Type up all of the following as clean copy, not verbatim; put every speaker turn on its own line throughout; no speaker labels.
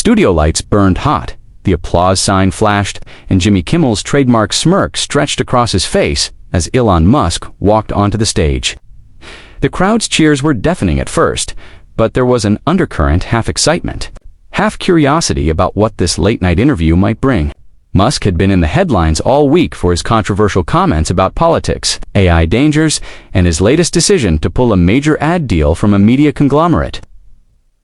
studio lights burned hot, the applause sign flashed, and Jimmy Kimmel's trademark smirk stretched across his face as Elon Musk walked onto the stage. The crowd's cheers were deafening at first, but there was an undercurrent, half excitement, half curiosity about what this late-night interview might bring. Musk had been in the headlines all week for his controversial comments about politics, AI dangers, and his latest decision to pull a major ad deal from a media conglomerate.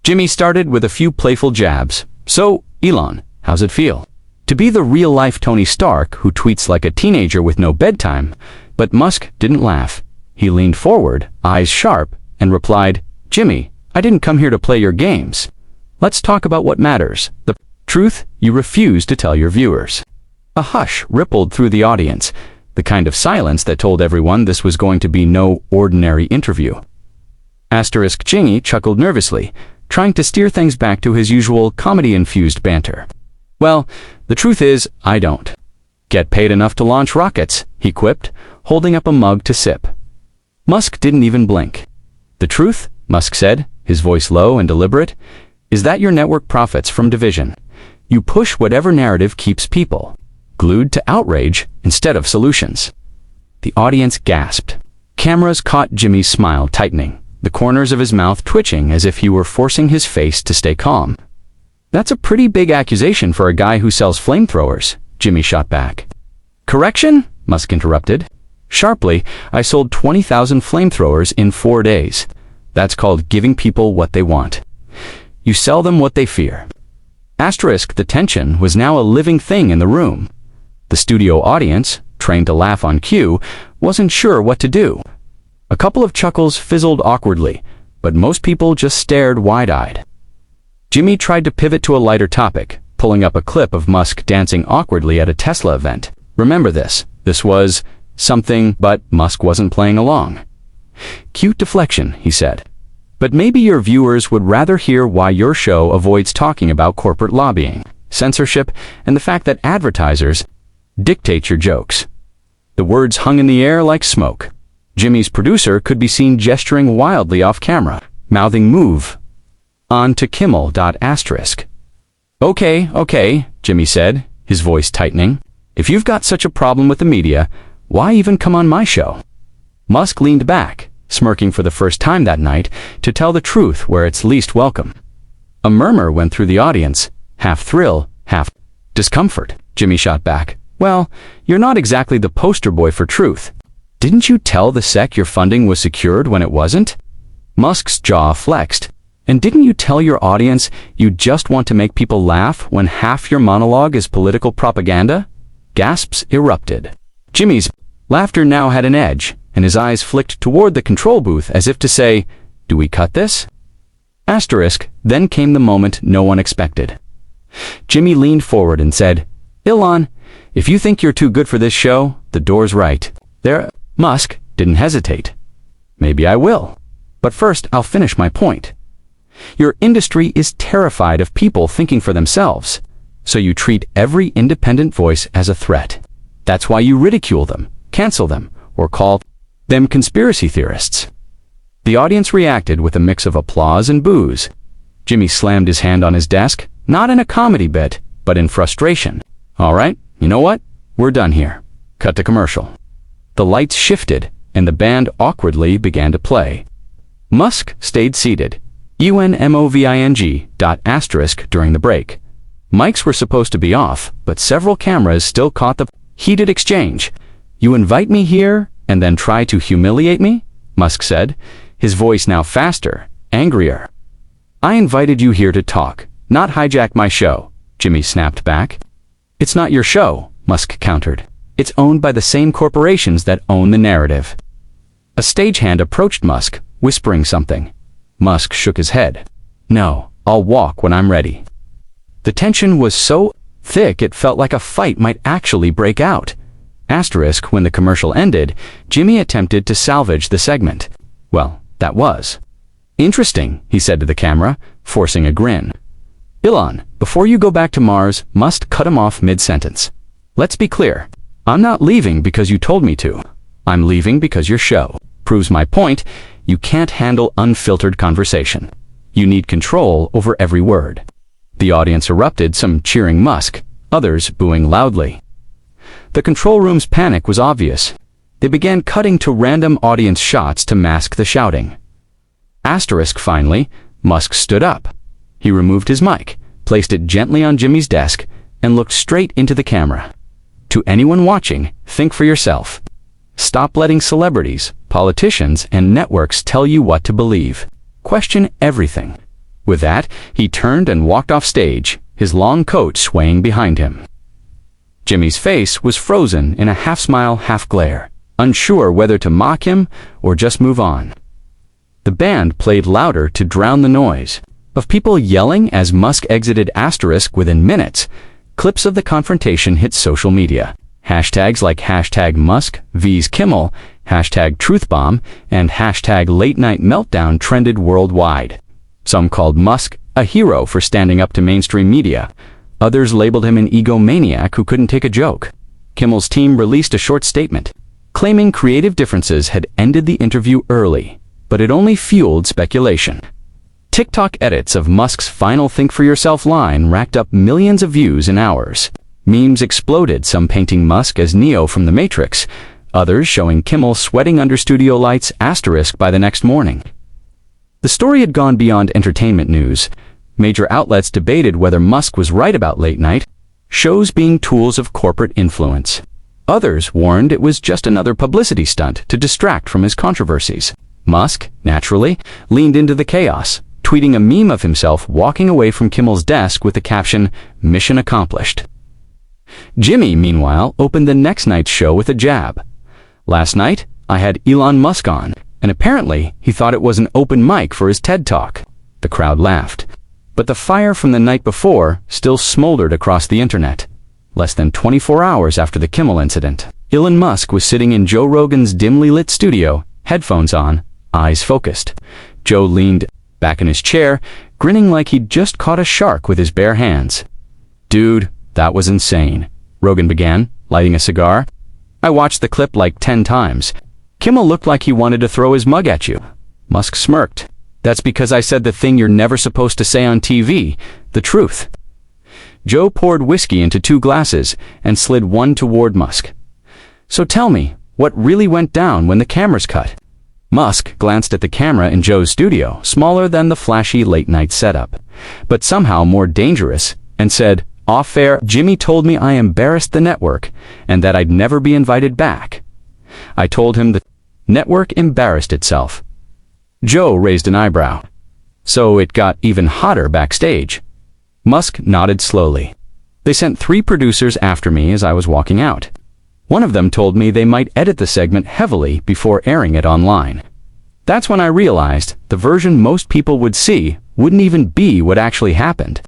Jimmy started with a few playful jabs. "So, Elon, how's it feel to be the real-life Tony Stark who tweets like a teenager with no bedtime?" But Musk didn't laugh. He leaned forward, eyes sharp, and replied, "Jimmy, I didn't come here to play your games. Let's talk about what matters, the truth you refuse to tell your viewers." A hush rippled through the audience, the kind of silence that told everyone this was going to be no ordinary interview. Jimmy chuckled nervously, trying to steer things back to his usual comedy-infused banter. "Well, the truth is, I don't get paid enough to launch rockets," he quipped, holding up a mug to sip. Musk didn't even blink. "The truth," Musk said, his voice low and deliberate, "is that your network profits from division. You push whatever narrative keeps people glued to outrage instead of solutions." The audience gasped. Cameras caught Jimmy's smile tightening, the corners of his mouth twitching as if he were forcing his face to stay calm. "That's a pretty big accusation for a guy who sells flamethrowers," Jimmy shot back. "Correction?" Musk interrupted. Sharply, "I sold 20,000 flamethrowers in 4 days. That's called giving people what they want. You sell them what they fear." The tension was now a living thing in the room. The studio audience, trained to laugh on cue, wasn't sure what to do. A couple of chuckles fizzled awkwardly, but most people just stared wide-eyed. Jimmy tried to pivot to a lighter topic, pulling up a clip of Musk dancing awkwardly at a Tesla event. "Remember this. This was something," but Musk wasn't playing along. "Cute deflection," he said. "But maybe your viewers would rather hear why your show avoids talking about corporate lobbying, censorship, and the fact that advertisers dictate your jokes." The words hung in the air like smoke. Jimmy's producer could be seen gesturing wildly off camera, mouthing "move on to Kimmel." Okay, Jimmy said, his voice tightening. "If you've got such a problem with the media, why even come on my show?" Musk leaned back, smirking for the first time that night, to tell the truth where it's least welcome. A murmur went through the audience, half thrill, half discomfort. Jimmy shot back, "Well, you're not exactly the poster boy for truth. Didn't you tell the SEC your funding was secured when it wasn't?" Musk's jaw flexed. "And didn't you tell your audience you just want to make people laugh when half your monologue is political propaganda?" Gasps erupted. Jimmy's laughter now had an edge, and his eyes flicked toward the control booth as if to say, "Do we cut this?" Then came the moment no one expected. Jimmy leaned forward and said, "Elon, if you think you're too good for this show, the door's right there." Musk didn't hesitate. "Maybe I will. But first, I'll finish my point. Your industry is terrified of people thinking for themselves, so you treat every independent voice as a threat. That's why you ridicule them, cancel them, or call them conspiracy theorists." The audience reacted with a mix of applause and boos. Jimmy slammed his hand on his desk, not in a comedy bit, but in frustration. "All right, you know what? We're done here. Cut to commercial." The lights shifted, and the band awkwardly began to play. Musk stayed seated, UNMOVING. During the break. Mics were supposed to be off, but several cameras still caught the heated exchange. "You invite me here and then try to humiliate me?" Musk said, his voice now faster, angrier. "I invited you here to talk, not hijack my show," Jimmy snapped back. "It's not your show," Musk countered. "It's owned by the same corporations that own the narrative." A stagehand approached Musk, whispering something. Musk shook his head. "No, I'll walk when I'm ready." The tension was so thick it felt like a fight might actually break out. When the commercial ended, Jimmy attempted to salvage the segment. "Well, that was interesting," he said to the camera, forcing a grin. "Elon, before you go back to Mars," Musk cut him off mid-sentence. "Let's be clear. I'm not leaving because you told me to. I'm leaving because your show proves my point. You can't handle unfiltered conversation. You need control over every word." The audience erupted, some cheering Musk, others booing loudly. The control room's panic was obvious. They began cutting to random audience shots to mask the shouting. Finally, Musk stood up. He removed his mic, placed it gently on Jimmy's desk, and looked straight into the camera. To anyone watching, think for yourself. Stop letting celebrities, politicians, and networks tell you what to believe. Question everything. With that, he turned and walked off stage, his long coat swaying behind him. Jimmy's face was frozen in a half-smile, half-glare, unsure whether to mock him or just move on. The band played louder to drown the noise of people yelling as Musk exited *. Within minutes, clips of the confrontation hit social media. Hashtags like #Musk vs Kimmel, #truthbomb, and #late-night-meltdown trended worldwide. Some called Musk a hero for standing up to mainstream media. Others labeled him an egomaniac who couldn't take a joke. Kimmel's team released a short statement, claiming creative differences had ended the interview early, but it only fueled speculation. TikTok edits of Musk's final think for yourself line racked up millions of views in hours. Memes exploded, some painting Musk as Neo from The Matrix, others showing Kimmel sweating under studio lights * by the next morning. The story had gone beyond entertainment news. Major outlets debated whether Musk was right about late night shows being tools of corporate influence. Others warned it was just another publicity stunt to distract from his controversies. Musk, naturally, leaned into the chaos, tweeting a meme of himself walking away from Kimmel's desk with the caption, "Mission accomplished." Jimmy, meanwhile, opened the next night's show with a jab. "Last night, I had Elon Musk on, and apparently he thought it was an open mic for his TED Talk." The crowd laughed. But the fire from the night before still smoldered across the internet. Less than 24 hours after the Kimmel incident, Elon Musk was sitting in Joe Rogan's dimly lit studio, headphones on, eyes focused. Joe leaned back in his chair, grinning like he'd just caught a shark with his bare hands. "Dude, that was insane," Rogan began, lighting a cigar. "I watched the clip like 10 times. Kimmel looked like he wanted to throw his mug at you." Musk smirked. "That's because I said the thing you're never supposed to say on TV, the truth." Joe poured whiskey into 2 glasses and slid one toward Musk. "So tell me, what really went down when the cameras cut?" Musk glanced at the camera in Joe's studio, smaller than the flashy late-night setup, but somehow more dangerous, and said, "Off-air, Jimmy told me I embarrassed the network and that I'd never be invited back. I told him the network embarrassed itself." Joe raised an eyebrow. "So it got even hotter backstage?" Musk nodded slowly. "They sent 3 producers after me as I was walking out. One of them told me they might edit the segment heavily before airing it online. That's when I realized the version most people would see wouldn't even be what actually happened."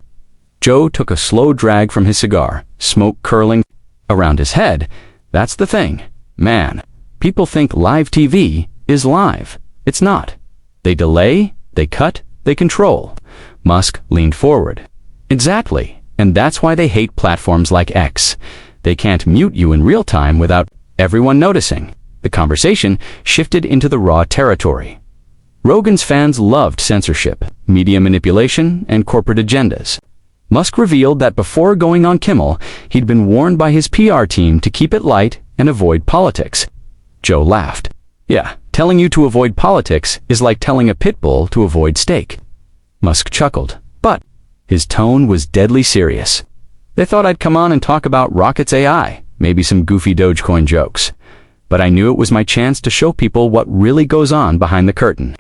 Joe took a slow drag from his cigar, smoke curling around his head. "That's the thing, man. People think live TV is live. It's not. They delay, they cut, they control." Musk leaned forward. "Exactly, and that's why they hate platforms like X. They can't mute you in real time without everyone noticing." The conversation shifted into the raw territory. Rogan's fans loved censorship, media manipulation, and corporate agendas. Musk revealed that before going on Kimmel, he'd been warned by his PR team to keep it light and avoid politics. Joe laughed. "Yeah, telling you to avoid politics is like telling a pit bull to avoid steak." Musk chuckled, but his tone was deadly serious. "They thought I'd come on and talk about Rocket's AI, maybe some goofy Dogecoin jokes. But I knew it was my chance to show people what really goes on behind the curtain."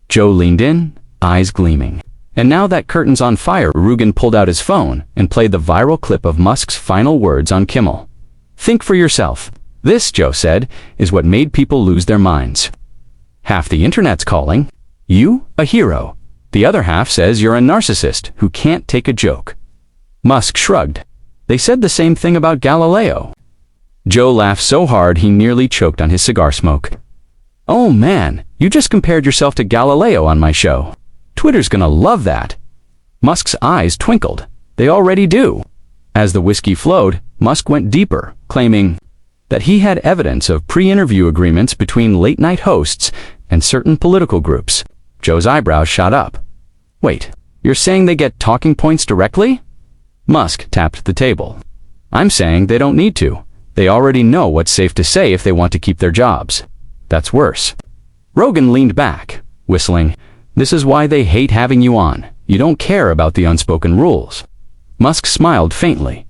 Joe leaned in, eyes gleaming. And now that curtain's on fire, Rogan pulled out his phone and played the viral clip of Musk's final words on Kimmel. "Think for yourself. This," Joe said, "is what made people lose their minds. Half the internet's calling you a hero. The other half says you're a narcissist who can't take a joke." Musk shrugged. "They said the same thing about Galileo." Joe laughed so hard he nearly choked on his cigar smoke. "Oh man, you just compared yourself to Galileo on my show. Twitter's gonna love that." Musk's eyes twinkled. "They already do." As the whiskey flowed, Musk went deeper, claiming that he had evidence of pre-interview agreements between late-night hosts and certain political groups. Joe's eyebrows shot up. "Wait, You're saying they get talking points directly? Musk tapped the table. I'm saying they don't need to. They already know what's safe to say if they want to keep their jobs. That's worse. Rogan leaned back, whistling. This is why they hate having you on. You don't care about the unspoken rules. Musk smiled faintly.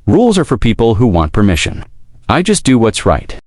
Rules are for people who want permission. I just do what's right.